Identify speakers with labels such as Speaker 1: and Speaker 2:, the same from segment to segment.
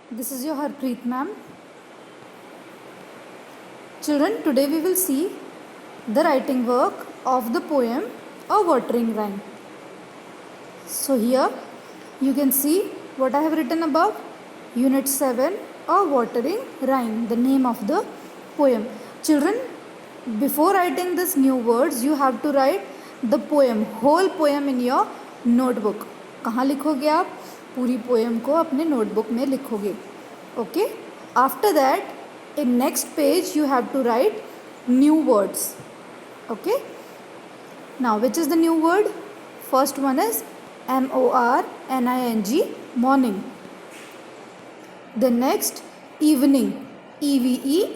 Speaker 1: This is your Harpreet ma'am. Children, today we will see the writing work of the poem A Watering Rhyme. So here you can see what I have written above. Unit 7, A Watering Rhyme, the name of the poem. Children, before writing these new words, you have to write the poem, whole poem in your notebook. कहाँ लिखोगे आप? पूरी poem को अपने notebook में लिखोगे. Okay? After that, in next page you have to write new words. Okay? Now, which is the new word? First one is morning, morning. The next, evening, evening.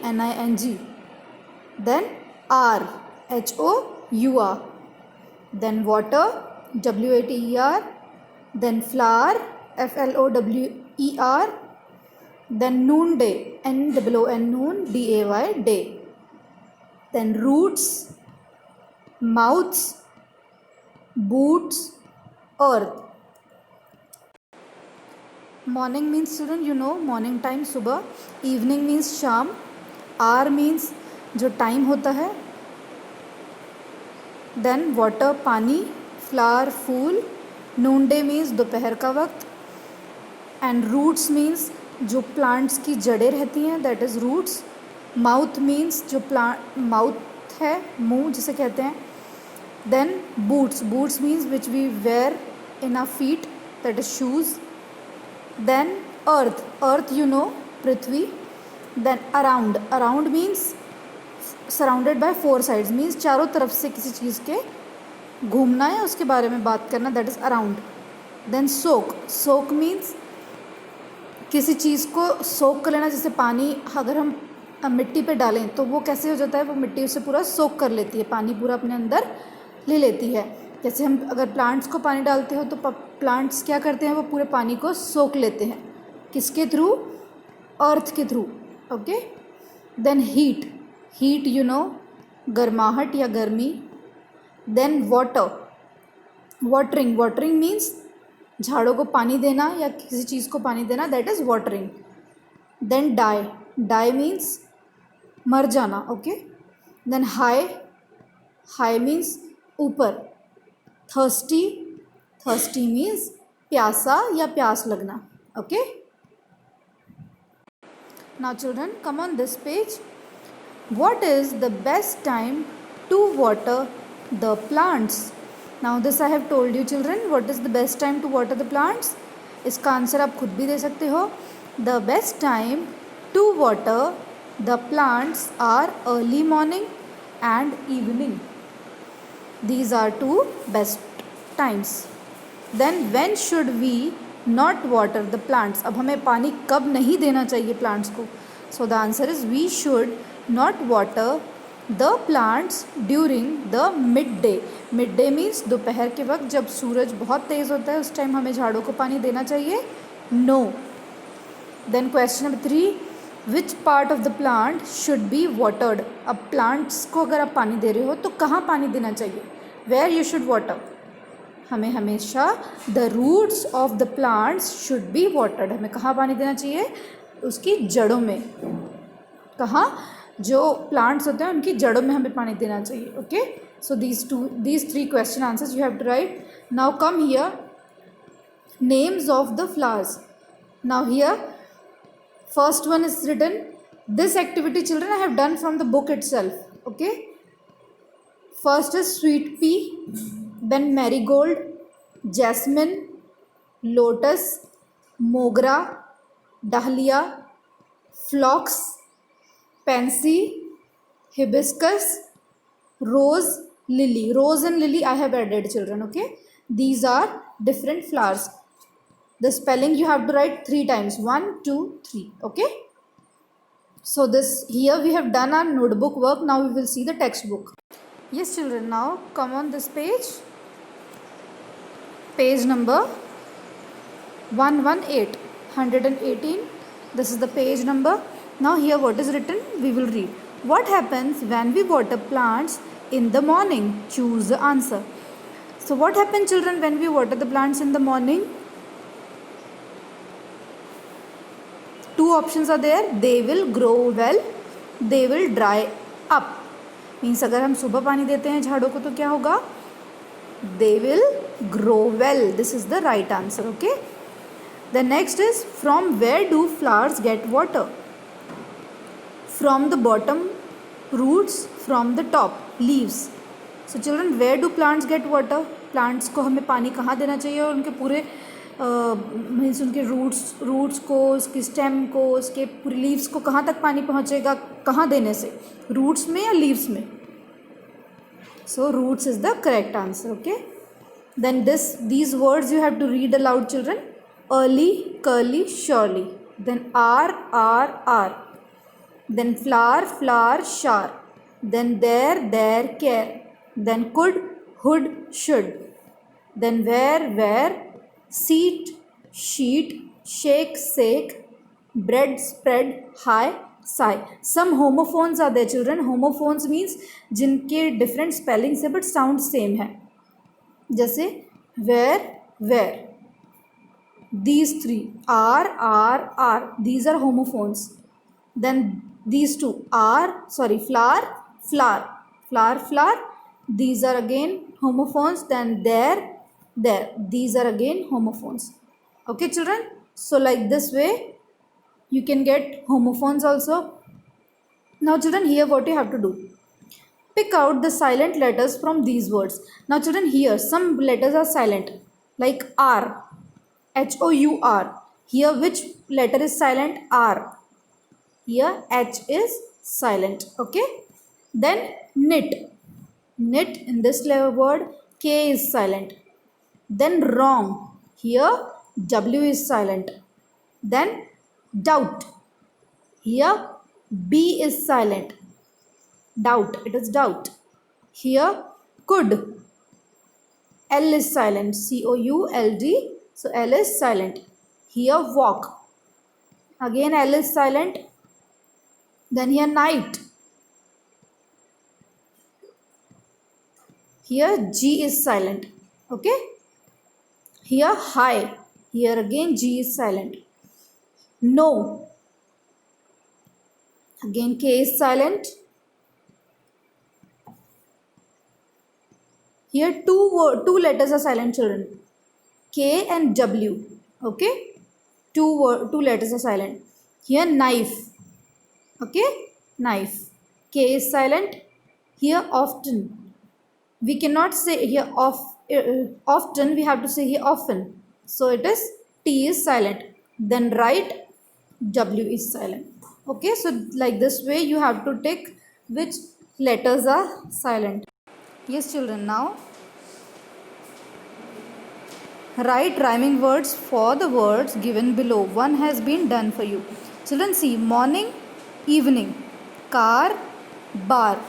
Speaker 1: Then hour, hour. Then water, water. Then flower, flower. Then noonday, noon, day, day. Then roots, mouths, boots, earth. Morning means, student, you know, morning time, सुबह. Evening means शाम. Hour means जो time होता है. Then water, पानी. Flower, फूल. Noonday means दोपहर का वक्त. And roots means जो plants की जड़ें रहती हैं, that is roots. Mouth means जो plant mouth है, मुंह जिसे कहते हैं. Then boots, boots means which we wear in our feet, that is shoes. Then earth, earth you know, prithvi. Then around, around means surrounded by four sides, means चारों तरफ से किसी चीज़ के घूमना है, उसके बारे में बात करना, that is around. Then soak, soak means किसी चीज़ को सोक कर लेना. जैसे पानी अगर हम मिट्टी पे डालें तो वो कैसे हो जाता है, वो मिट्टी उसे पूरा सोक कर लेती है, पानी पूरा अपने अंदर ले लेती है. जैसे हम अगर प्लांट्स को पानी डालते हो तो प्लांट्स क्या करते हैं, वो पूरे पानी को सोख लेते हैं. किसके थ्रू? अर्थ के through. Okay. Then heat, heat you know, गर्माहट या गर्मी. Then water, watering, watering means झाड़ों को पानी देना या किसी चीज़ को पानी देना, that is watering. Then die, die means मर जाना. Okay. Then high, high means ऊपर. थर्स्टी, थर्स्टी मीन्स प्यासा या प्यास लगना. Okay. Now children, come on this page. What is the best time to water the plants? Now this I have told you children, what is the best time to water the plants? इसका answer आप खुद भी दे सकते हो. The best time to water the plants are early morning and evening. These are two best times. Then when should we not water the plants? अब हमें पानी कब नहीं देना चाहिए प्लांट्स को? So the answer is we should not water the plants during the midday. midday means दोपहर के वक्त जब सूरज बहुत तेज़ होता है, उस टाइम हमें झाड़ों को पानी देना चाहिए? No. Then question number 3, which part of the plant should be watered? अब प्लांट्स को अगर आप पानी दे रहे हो तो कहाँ पानी देना चाहिए? Where you should water? हमें हमेशा the roots of the plants should be watered. हमें कहाँ पानी देना चाहिए? उसकी जड़ों में. कहाँ? जो प्लांट्स होते हैं उनकी जड़ों में हमें पानी देना चाहिए. Okay. So these three question answers you have to write. Now come here, names of the flowers. Now here first one is written. This activity children I have done from the book itself. Okay. First is sweet pea, then marigold, jasmine, lotus, mogra, dahlia, phlox, pansy, hibiscus, rose, lily. Rose and lily I have added children. Okay. These are different flowers. The spelling you have to write 3 times. 1, 2, 3. Okay. So this here we have done our notebook work. Now we will see the textbook. Yes children, now come on this page. Page number 118. 118. This is the page number. Now here what is written, we will read. What happens when we water plants in the morning? Choose the answer. So what happens children when we water the plants in the morning? two options are there, they will grow well, they will dry up. Means अगर हम सुबह पानी देते हैं झाड़ों को तो क्या होगा, they will grow well. This is the right answer. Okay. The next is, from where do flowers get water? From the bottom, roots, from the top, leaves. So children, where do plants get water? Plants को हमें पानी कहाँ देना चाहिए और उनके पूरे means उनके रूट्स को, उसकी स्टेम को, उसके पूरे लीव्स को कहाँ तक पानी पहुँचेगा, कहाँ देने से, रूट्स में या लीव्स में? So roots is the correct answer. Okay. Then these words you have to read aloud, children. Early, curly, surely. Then are. Then flower, shower. Then there, care. Then could, hood, should. Then where, seat, sheet, shake, sake, bread, spread, high, sigh. Some homophones are there, children. Homophones means जिनके different spellings है but sound same है. जैसे where. These three are. These are homophones. Then these two flower. These are again homophones. Then there. These are again homophones. Okay, children. So like this way you can get homophones also. Now children, here what you have to do, pick out the silent letters from these words. Now children, here some letters are silent, like R, H-O-U-R. Here which letter is silent? R. Here H is silent. Okay. Then knit in this word, K is silent. Then wrong, here W is silent. Then doubt, here B is silent. Doubt, it is doubt. Here could, L is silent, C-O-U-L-D. So L is silent. Here walk, again L is silent. Then here night, here G is silent. Okay. Here high, here again G is silent. No, again K is silent. Here two letters are silent, children, K and W. Okay, two letters are silent. Here knife. Okay, knife, K is silent. Here often, we cannot say here often, we have to say here often. So it is T is silent. Then right, W is silent. Okay, so like this way you have to take which letters are silent. Yes children, now write rhyming words for the words given below. One has been done for you. Children, see, morning, evening, car, bar.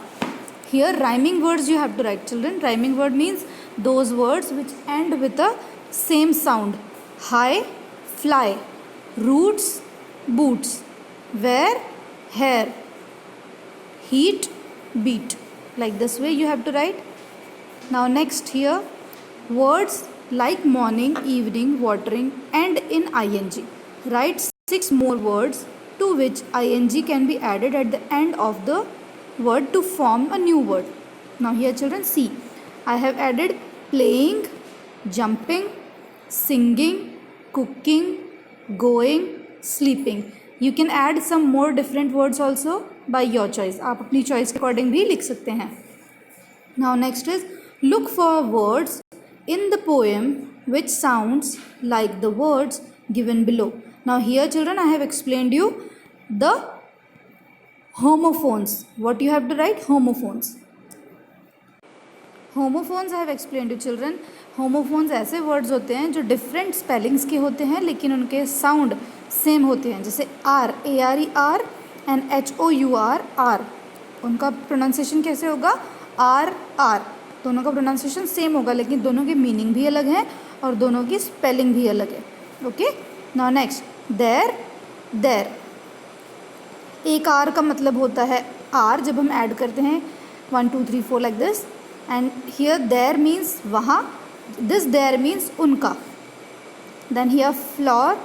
Speaker 1: Here rhyming words you have to write, children. Rhyming word means those words which end with a same sound. High, fly, roots, boots, wear, hair, heat, beat. Like this way you have to write. Now next here, words like morning, evening, watering, and in ing. Write 6 more words to which ing can be added at the end of the word to form a new word. Now here children, see, I have added playing, jumping, singing, cooking, going, sleeping. You can add some more different words also by your choice. आप अपनी choice के according भी लिख सकते हैं. Now next is, look for words in the poem which sounds like the words given below. Now here children, I have explained you the homophones. What you have to write? Homophones. Homophones I have explained you children. Homophones ऐसे words होते हैं जो different spellings के होते हैं लेकिन उनके sound same होते हैं. जैसे R, A-R-E-R and H-O-U-R, R. उनका pronunciation कैसे होगा? R. दोनों का pronunciation same होगा लेकिन दोनों की meaning भी अलग है और दोनों की spelling भी अलग है. Okay? Now next, there. एक R का मतलब होता है R जब हम ऐड करते हैं 1 2 3 4 like this, and here there means वहाँ, this there means उनका. Then here flower,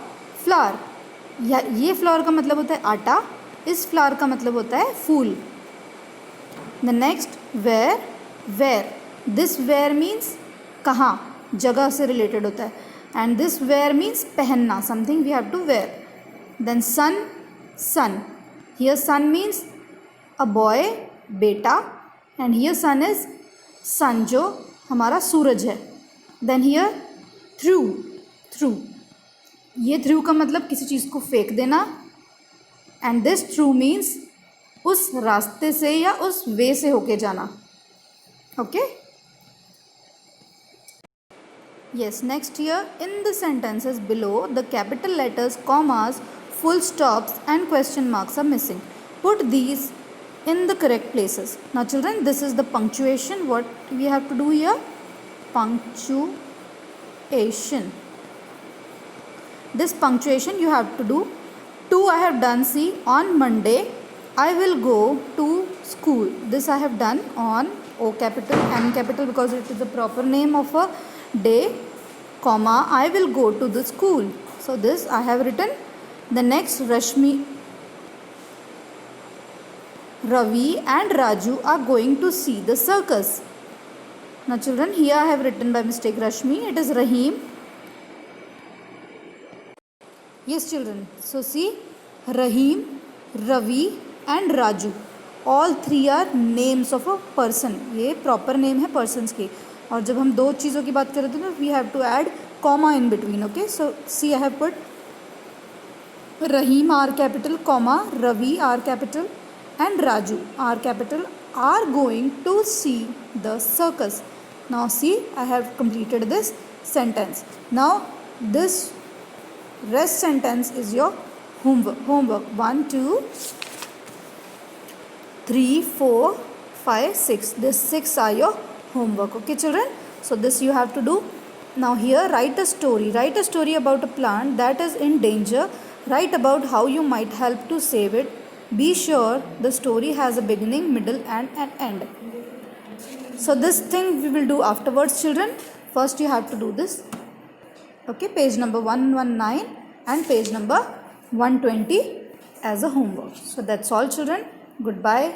Speaker 1: या ये फ्लावर का मतलब होता है आटा, इस फ्लावर का मतलब होता है फूल. The next where, where, this where means कहाँ, जगह से रिलेटेड होता है. एंड दिस वेयर मीन्स पहनना, something we have to wear. Then son, son, here son means a boy, बेटा. And here son is sun, जो हमारा सूरज है. देन हियर थ्रू, थ्रू, ये थ्रू का मतलब किसी चीज़ को फेंक देना. एंड दिस थ्रू मीन्स उस रास्ते से या उस वे से होके जाना. Okay. Yes, next here in the sentences below, the capital letters, commas, full stops and question marks are missing. Put these in the correct places. Now children, this is the punctuation. What we have to do here? Punctuation. This punctuation you have to do. 2 I have done. See, on Monday I will go to school. This I have done on O capital, M capital, because it is the proper name of a day, comma, I will go to the school. So this I have written. The next, Rashmi, Ravi and Raju are going to see the circus. Now children, here I have written by mistake Rashmi, it is Rahim. Yes children, so see, Rahim, Ravi and Raju, all three are names of a person. ये proper name है persons के. और जब हम दो चीज़ों की बात करें तो ना we have to add comma in between. Okay, so see, I have put Rahim R capital, comma, Ravi R capital and Raju R capital are going to see the circus. Now see, I have completed this sentence. Now this rest sentence is your homework. 1 2 3 4 5 6. This 6 are your homework. Okay children, so this you have to do. Now here, write a story. Write a story about a plant that is in danger. Write about how you might help to save it. Be sure the story has a beginning, middle and an end. So this thing we will do afterwards children. First you have to do this. Okay, page number 119 and page number 120 as a homework. So that's all children. Goodbye.